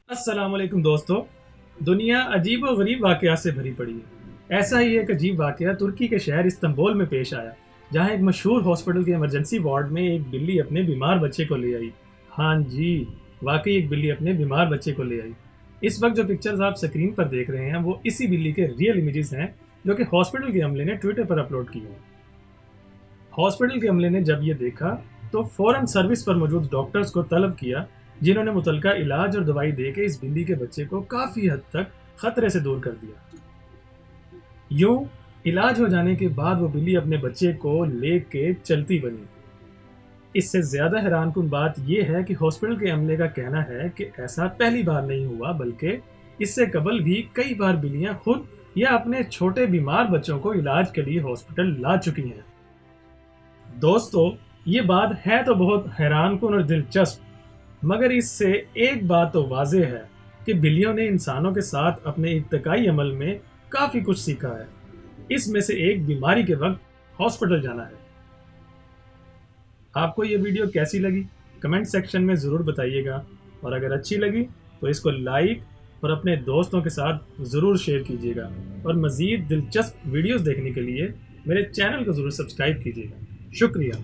अस्सलाम वालेकुम दोस्तों। दुनिया अजीब व गरीब वाक़यात से भरी पड़ी है। ऐसा ही एक अजीब वाक़या तुर्की के शहर इस्तांबुल में पेश आया, जहां एक मशहूर हॉस्पिटल के इमरजेंसी वार्ड में एक बिल्ली अपने बीमार बच्चे को ले आई। हाँ जी, वाकई एक बिल्ली अपने बीमार बच्चे को ले आई। इस वक्त जो पिक्चर्स आप स्क्रीन पर देख रहे हैं वो इसी बिल्ली के रियल इमेजेस हैं, जो कि हॉस्पिटल के अमले ने ट्विटर पर अपलोड किए हैं। हॉस्पिटल के अमले ने जब ये देखा तो फ़ौरन सर्विस पर मौजूद डॉक्टर्स को तलब किया, जिन्होंने मुतलका इलाज और दवाई देके इस बिल्ली के बच्चे को काफ़ी हद तक खतरे से दूर कर दिया। यूं इलाज हो जाने के बाद वो बिल्ली अपने बच्चे को लेके चलती बनी। इससे ज़्यादा हैरानकुन बात यह है कि हॉस्पिटल के अमले का कहना है कि ऐसा पहली बार नहीं हुआ, बल्कि इससे कबल भी कई बार बिल्लियां खुद या अपने छोटे बीमार बच्चों को इलाज के लिए हॉस्पिटल ला चुकी हैं। दोस्तों, ये बात है तो बहुत हैरानकुन और दिलचस्प, मगर इससे एक बात तो वाज़ेह है कि बिल्लियों ने इंसानों के साथ अपने इत्तकाई अमल में काफ़ी कुछ सीखा है। इसमें से एक बीमारी के वक्त हॉस्पिटल जाना है। आपको ये वीडियो कैसी लगी कमेंट सेक्शन में ज़रूर बताइएगा, और अगर अच्छी लगी तो इसको लाइक और अपने दोस्तों के साथ ज़रूर शेयर कीजिएगा, और मज़ीद दिलचस्प वीडियोस देखने के लिए मेरे चैनल को ज़रूर सब्सक्राइब कीजिएगा। शुक्रिया।